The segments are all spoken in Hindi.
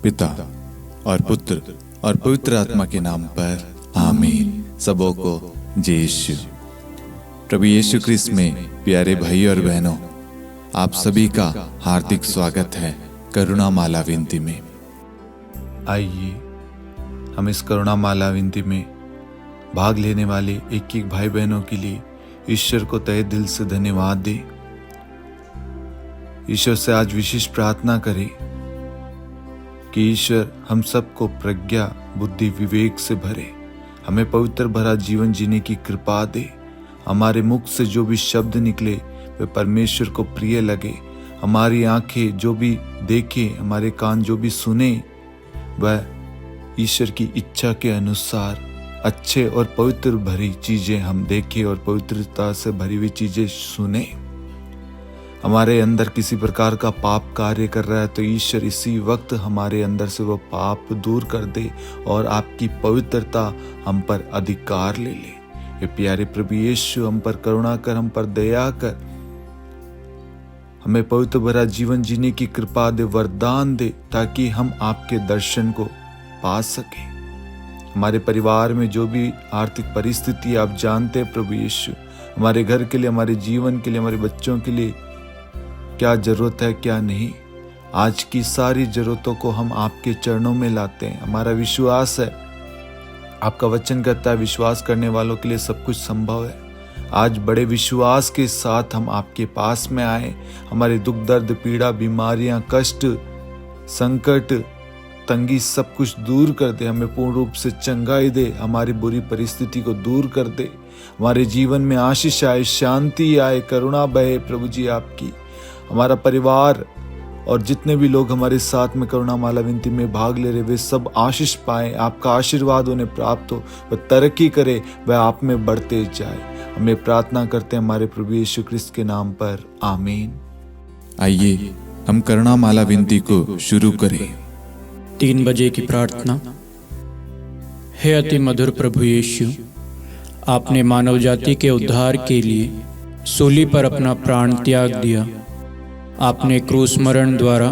पिता और पुत्र और पवित्र आत्मा के नाम पर आमीन। सबों को जय यीशु। प्रभु यीशु क्रिस्त में प्यारे भाई और बहनों, आप सभी का हार्दिक स्वागत है करुणा माला विनती में। आइए हम इस करुणा माला विनती में भाग लेने वाले एक एक भाई बहनों के लिए ईश्वर को तहे दिल से धन्यवाद दें। ईश्वर से आज विशेष प्रार्थना करें कि ईश्वर हम सबको प्रज्ञा, बुद्धि, विवेक से भरे, हमें पवित्र भरा जीवन जीने की कृपा दे। हमारे मुख से जो भी शब्द निकले वे परमेश्वर को प्रिय लगे। हमारी आंखें जो भी देखे, हमारे कान जो भी सुने, वह ईश्वर की इच्छा के अनुसार अच्छे और पवित्र भरी चीजें हम देखें और पवित्रता से भरी हुई चीजें सुने। हमारे अंदर किसी प्रकार का पाप कार्य कर रहा है तो ईश्वर इसी वक्त हमारे अंदर से वो पाप दूर कर दे और आपकी पवित्रता हम पर अधिकार ले ले। ये प्यारे प्रभु यीशु, हम पर करुणा कर, हम पर दया कर, हमें पवित्र भरा जीवन जीने की कृपा दे, वरदान दे, ताकि हम आपके दर्शन को पा सके। हमारे परिवार में जो भी आर्थिक परिस्थिति आप जानते हैं प्रभु यीशु, हमारे घर के लिए, हमारे जीवन के लिए, हमारे बच्चों के लिए क्या जरूरत है क्या नहीं, आज की सारी जरूरतों को हम आपके चरणों में लाते हैं। हमारा विश्वास है, आपका वचन कहता है विश्वास करने वालों के लिए सब कुछ संभव है। आज बड़े विश्वास के साथ हम आपके पास में आए। हमारे दुख, दर्द, पीड़ा, बीमारियां, कष्ट, संकट, तंगी सब कुछ दूर कर दे, हमें पूर्ण रूप से चंगाई दे, हमारी बुरी परिस्थिति को दूर कर दे, हमारे जीवन में आशीष आए, शांति आए, करुणा बहे प्रभु जी आपकी। हमारा परिवार और जितने भी लोग हमारे साथ में करुणा माला विनती में भाग ले रहे, वे सब आशीष पाए, आपका आशीर्वाद उन्हें प्राप्त हो, वह तरक्की करे, वह आप में बढ़ते जाए। हमें प्रार्थना करते हैं हमारे प्रभु यीशु क्रिस्त के नाम पर, आमीन। आइए हम करुणा माला विनती को शुरू करें। 3 बजे की प्रार्थना। हे अति मधुर प्रभु यीशु, आपने मानव जाति के उद्धार के लिए सूली पर अपना प्राण त्याग दिया। आपने क्रूस मरण द्वारा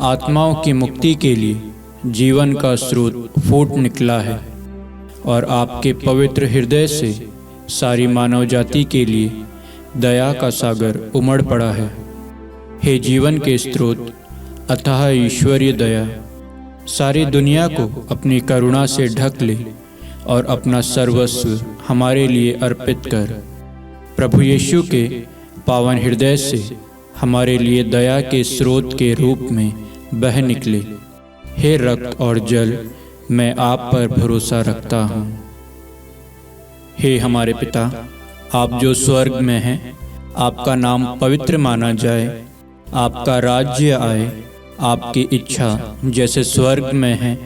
आत्माओं की मुक्ति के लिए जीवन का स्रोत फूट निकला है और आपके पवित्र हृदय से सारी मानव जाति के लिए दया का सागर उमड़ पड़ा है। हे जीवन के स्रोत, अथाह ईश्वरीय दया, सारी दुनिया को अपनी करुणा से ढक ले और अपना सर्वस्व हमारे लिए अर्पित कर। प्रभु यीशु के पावन हृदय से हमारे लिए दया के स्रोत के रूप में बह निकले। हे रक्त और जल, मैं आप पर भरोसा रखता हूँ। हे हमारे पिता, आप जो स्वर्ग में हैं, आपका नाम पवित्र माना जाए, आपका राज्य आए, आपकी इच्छा जैसे स्वर्ग में है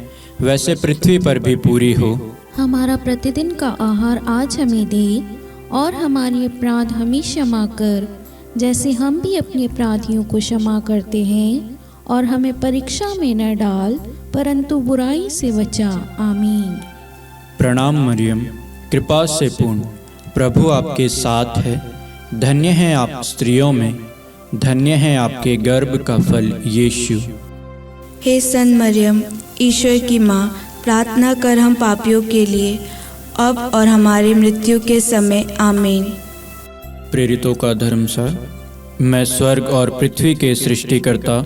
वैसे पृथ्वी पर भी पूरी हो। हमारा प्रतिदिन का आहार आज हमें दे और हमारे अपराध हमें क्षमा कर, जैसे हम भी अपने अपराधियों को क्षमा करते हैं, और हमें परीक्षा में न डाल परंतु बुराई से बचा। आमीन। प्रणाम मरियम, कृपा से पूर्ण, प्रभु आपके साथ है। धन्य हैं आप स्त्रियों में, धन्य है आपके गर्भ का फल यीशु। हे सन मरियम, ईश्वर की माँ, प्रार्थना कर हम पापियों के लिए, अब और हमारी मृत्यु के समय। आमीन। प्रेरितों का धर्मसार। मैं स्वर्ग और पृथ्वी के सृष्टिकर्ता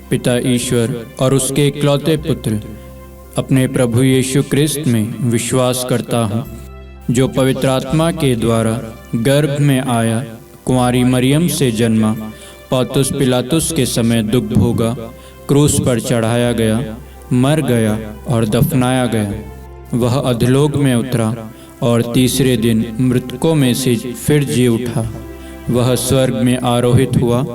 पिता ईश्वर और उसके इकलौते पुत्र अपने प्रभु यीशु क्रिस्त में विश्वास करता हूँ, जो पवित्र आत्मा के द्वारा गर्भ में आया, कुंवारी मरियम से जन्मा, पौंतुस पिलातुस के समय दुख भोगा, क्रूस पर चढ़ाया गया, मर गया और दफनाया गया। वह अधोलोक में उतरा और तीसरे दिन मृतकों में से फिर जी उठा। वह स्वर्ग में आरोहित हुआ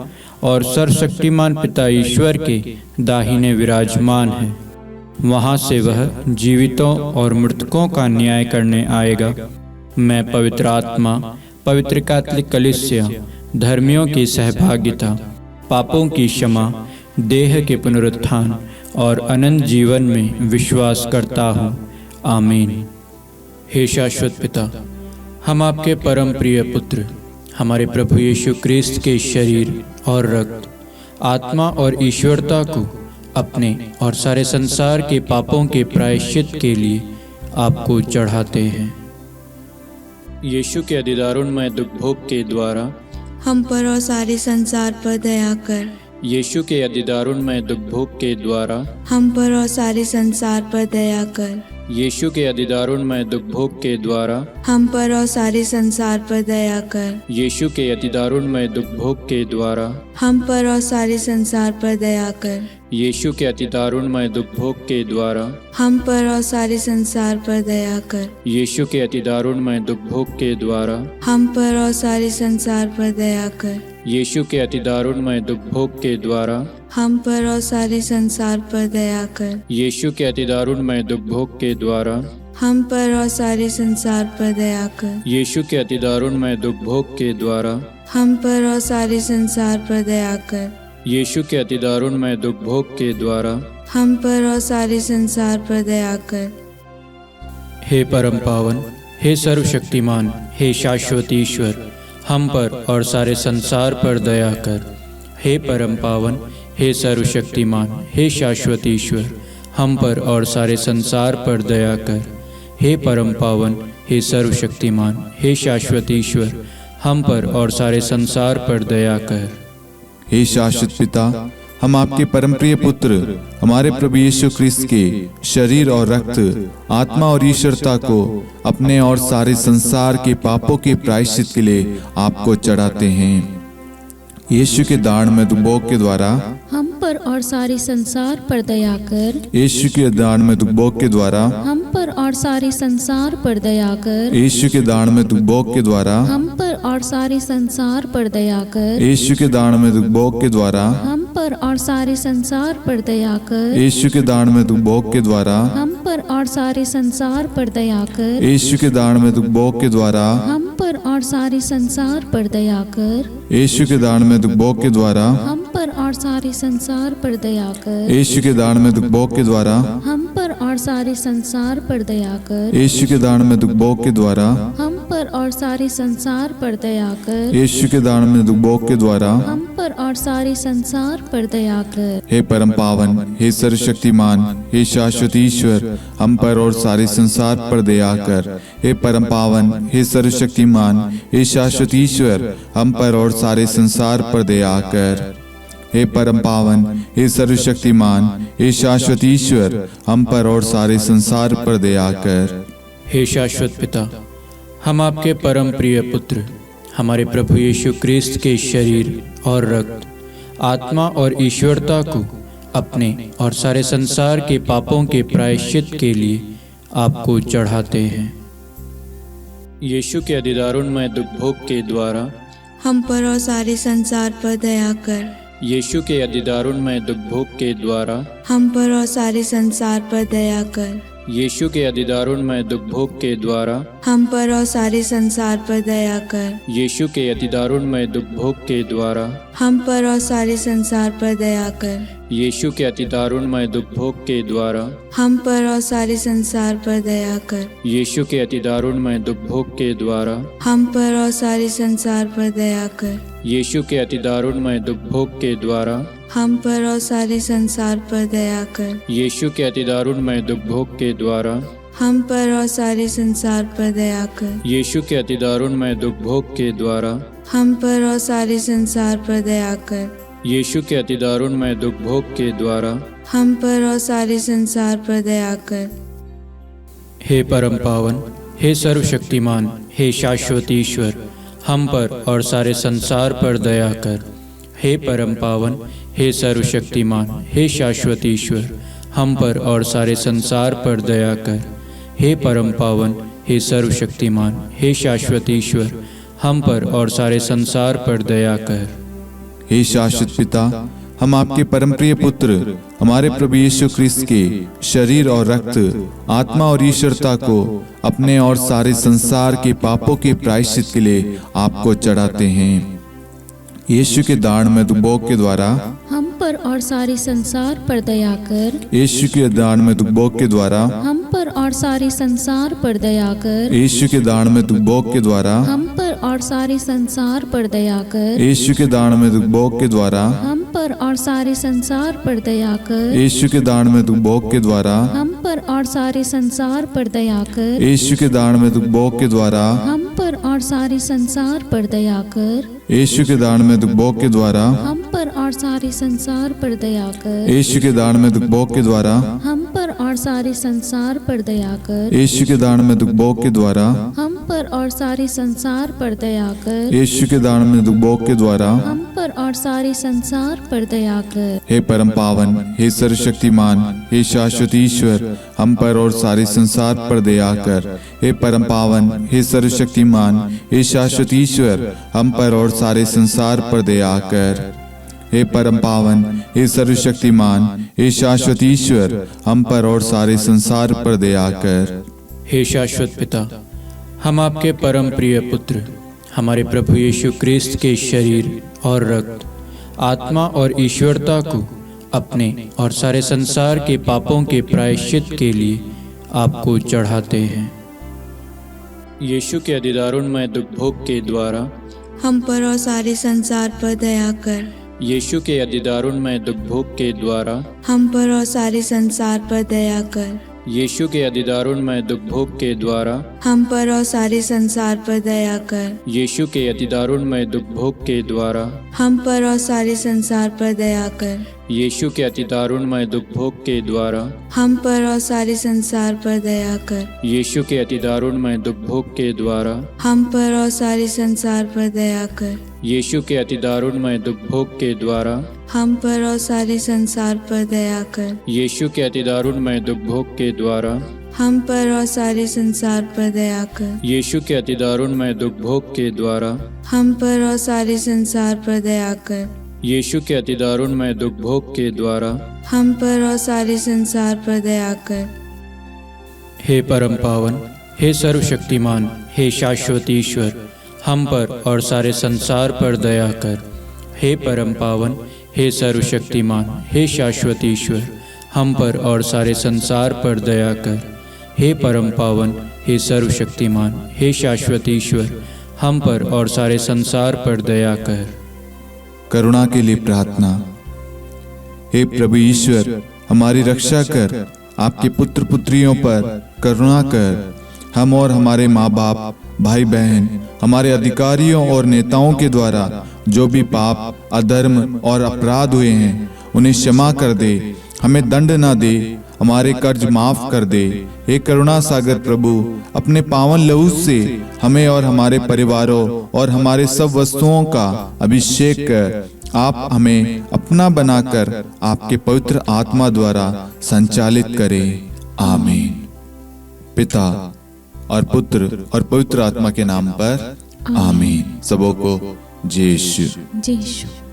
और सर्वशक्तिमान पिता ईश्वर के दाहिने विराजमान है। वहाँ से वह जीवितों और मृतकों का न्याय करने आएगा। मैं पवित्र आत्मा, पवित्र कैथोलिक कलीसिया, धर्मियों की सहभागिता, पापों की क्षमा, देह के पुनरुत्थान और अनंत जीवन में विश्वास करता हूँ। आमीन। हे शाश्वत पिता, हम आपके परम प्रिय पुत्र हमारे प्रभु यीशु क्रिस्त के शरीर और रक्त, आत्मा और ईश्वरता को अपने और सारे संसार के पापों के प्रायश्चित के लिए आपको चढ़ाते हैं। यीशु के अधिदारुणमय दुख भोग के द्वारा हम पर और सारे संसार पर दया कर। यीशु के अधिदारुणमय दुख भोग के द्वारा हम पर और सारे संसार पर दया कर। यीशु के अधिदारुणमय दुख भोग के द्वारा हम पर और सारे संसार पर दया कर। यीशु के अधिदारुणमय दुख भोग के द्वारा हम पर और सारे संसार पर दया कर। यीशु के अधिदारुणमय दुख भोग के द्वारा हम पर और सारे संसार पर दया कर। यीशु के अधिदारुणमय दुख भोग के द्वारा हम पर और सारे संसार पर दया कर। यीशु के अधिदारुणमय दुख भोग के द्वारा हम पर और सारे संसार पर दया कर। यीशु के अधिदारुणमय दुख भोग के द्वारा हम पर और सारे संसार पर दया कर। यीशु के अधिदारुणमय दुख भोग के द्वारा हम पर और सारे संसार पर दया कर। यीशु के अधिदारुणमय दुख भोग के द्वारा हम पर और सारे संसार पर दया कर। हे परम पावन, हे सर्वशक्तिमान, हे शाश्वत ईश्वर, हम पर और सारे संसार पर दया कर। हे परम पावन, हे सर्वशक्तिमान, हे शाश्वत ईश्वर, हम पर और सारे संसार पर दया कर। हे परम पावन, हे सर्वशक्तिमान, हे शाश्वत ईश्वर, हम पर और सारे संसार पर दया कर। हे शाश्वत पिता, हम आपके परम प्रिय पुत्र हमारे प्रभु यीशु ख्रिस्त के शरीर और रक्त, आत्मा और ईश्वरता को अपने और सारे संसार के पापों के प्रायश्चित के लिए आपको चढ़ाते हैं। यीशु के दारुणमय दुख भोग के द्वारा हम पर और सारे संसार पर दया कर। यीशु के दारुणमय दुख भोग के द्वारा हम पर और सारे संसार पर दया कर। यीशु के दारुणमय दुख भोग के द्वारा हम पर और सारे संसार पर दया कर। यीशु के दारुणमय दुख भोग के द्वारा हम पर और सारे संसार पर दया कर। यीशु के दारुणमय दुख भोग के द्वारा हम पर और सारे संसार पर दया कर। यीशु के दारुणमय दुख भोग के द्वारा हम पर और सारे संसार पर दया कर। यीशु के दारुणमय दुख भोग के द्वारा हम पर और सारे संसार पर दया कर। यीशु के दारुणमय दुख भोग के द्वारा हम पर और सारे संसार पर दया कर। यीशु के दारुणमय दुख भोग के द्वारा हम पर और सारे संसार पर दया कर। यीशु के दारुणमय दुख भोग के द्वारा हम पर और सारे संसार पर दया कर। हे परम पावन, हे सर्वशक्तिमान, हे शाश्वत ईश्वर, हम पर और सारे संसार पर दया कर। हे परम पावन, हे सर्वशक्तिमान, हे शाश्वत ईश्वर, हम पर और सारे संसार पर दया कर। हे परम पावन, हे सर्वशक्तिमान, हे शाश्वत ईश्वर, हम पर और सारे संसार पर दया कर। हे शाश्वत पिता, हम आपके परम प्रिय पुत्र हमारे प्रभु यीशु ख्रिस्त के शरीर और रक्त, आत्मा और ईश्वरता को अपने और सारे संसार के पापों के प्रायश्चित के लिए आपको चढ़ाते हैं। यीशु के अधिदारुणमय दुख भोग के द्वारा हम पर और सारे संसार पर दया कर। यीशु के अधिदारुणमय दुख भोग के द्वारा हम पर और सारे संसार पर दया कर। यीशु के अधिदारुणमय दुख भोग के द्वारा हम पर और सारे संसार पर दया कर। यीशु के अधिदारुणमय दुख भोग के द्वारा हम पर और सारे संसार पर दया कर। यीशु के अधिदारुणमय दुख भोग के द्वारा हम पर और सारे संसार पर दया कर। यीशु के अधिदारुणमय दुख भोग के द्वारा हम पर और सारे संसार पर दया कर। यीशु के अधिदारुणमय दुख भोग के द्वारा हम पर और सारे संसार पर दया कर। यीशु के अधिदारुणमय दुख भोग के द्वारा हम पर और सारे संसार पर दया कर। यीशु के अधिदारुणमय दुख भोग के द्वारा हम पर और सारे संसार पर दया कर। यीशु के अधिदारुणमय दुख भोग के द्वारा हम पर और सारे संसार पर दया कर। हे परम पावन, हे सर्वशक्तिमान, हे शाश्वत ईश्वर, हम पर और सारे संसार पर दया कर। हे परम पावन, हे सर्वशक्तिमान, हे शाश्वत ईश्वर, हम पर और सारे संसार पर दया कर। हे परम पावन, हे सर्वशक्तिमान, हे शाश्वत ईश्वर, हम पर और सारे संसार पर दया कर। हे शाश्वत पिता, हम आपके परम प्रिय पुत्र हमारे प्रभु यीशु ख्रिस्त के शरीर और रक्त, आत्मा और ईश्वरता को अपने और सारे संसार के पापों के प्रायश्चित के लिए आपको चढ़ाते हैं। यीशु के दारुणमय दुख भोग के द्वारा हम पर और सारे संसार पर दया कर। यीशु के दारुणमय दुख भोग के द्वारा हम पर और सारे संसार पर दया कर। यीशु के दारुणमय दुख भोग के द्वारा हम पर और सारे संसार पर दया कर। यीशु के दारुणमय दुख भोग के द्वारा हम पर पर और सारे संसार पर दया कर। यीशु के दान में दुख भोग के द्वारा हम पर और सारे संसार पर दया कर। यीशु के दान में दुख भोग के द्वारा हम पर और सारे संसार पर दया कर। यीशु के दान में दुख भोग के द्वारा हम पर और सारे संसार पर दया कर। यीशु के दान में दुख भोग के द्वारा हम पर और सारे संसार पर दया कर। यीशु के दान में दुख भोग के द्वारा हम पर और सारे संसार पर दया कर। यीशु के दान में दुख भोग के द्वारा हम पर और सारे संसार पर दया कर। हे परम पावन, हे सर्वशक्तिमान, हे शाश्वत ईश्वर, हम पर और सारे संसार पर दया कर। हे परम पावन, हे सर्वशक्तिमान, हे शाश्वत ईश्वर, हम पर और सारे संसार पर दया कर। हे परम पावन, हे सर्वशक्तिमान, हे शाश्वत ईश्वर, हम पर और सारे संसार पर दया कर। हे शाश्वत पिता, हम आपके परम प्रिय पुत्र हमारे प्रभु यीशु क्रिस्त के शरीर और रक्त, आत्मा और ईश्वरता को अपने और सारे संसार के पापों के प्रायश्चित के लिए आपको चढ़ाते हैं। यीशु के अधिदारुणमय दुख भोग के द्वारा हम पर और सारे संसार पर दया कर। यीशु के अधिदारुणमय दुख भोग के द्वारा हम पर और सारे संसार पर दया कर। यीशु के अधिदारुणमय दुख भोग के द्वारा हम पर और सारे संसार पर दया कर। यीशु के अधिदारुणमय दुख भोग के द्वारा हम पर और सारे संसार पर दया कर। यीशु के अधिदारुणमय दुख भोग के द्वारा हम पर और सारे संसार पर दया कर। यीशु के अधिदारुणमय दुख भोग के द्वारा हम पर और सारे संसार पर दया कर। यीशु के अधिदारुणमय दुख भोग के द्वारा हम पर और सारे संसार पर दया कर। यीशु के अधिदारुणमय दुख भोग के द्वारा हम पर और सारे संसार पर दया कर। यीशु के अधिदारुणमय दुख भोग के द्वारा हम पर और सारे संसार पर दया कर। यीशु के अधिदारुणमय दुख भोग के द्वारा हम पर और सारे संसार पर दया कर। हे परम पावन, हे सर्वशक्तिमान, हे शाश्वत ईश्वर, हम पर और सारे संसार पर दया कर। हे परम पावन, हे सर्वशक्तिमान, हे शाश्वत ईश्वर, हम पर और सारे संसार पर दया कर। हे परम पावन, हे सर्वशक्तिमान, हे शाश्वत ईश्वर, हम पर और सारे संसार पर दया कर। करुणा के लिए प्रार्थना। हे प्रभु ईश्वर, हमारी रक्षा कर, आपके पुत्र पुत्रियों पर करुणा कर। हम और हमारे माँ बाप, भाई बहन, हमारे अधिकारियों और नेताओं के द्वारा जो भी पाप, अधर्म और अपराध हुए हैं उन्हें क्षमा कर दे, हमें दंड ना दे, हमारे कर्ज माफ कर दे। हे करुणा सागर प्रभु, अपने पावन लहू से हमें और हमारे परिवारों और हमारे सब वस्तुओं का अभिषेक कर। आप हमें अपना बनाकर आपके पवित्र आत्मा द्वारा संचालित करें। आमीन। पिता और पुत्र और पवित्र आत्मा के नाम पर आमीन। सबों को जय यीशु। जय यीशु।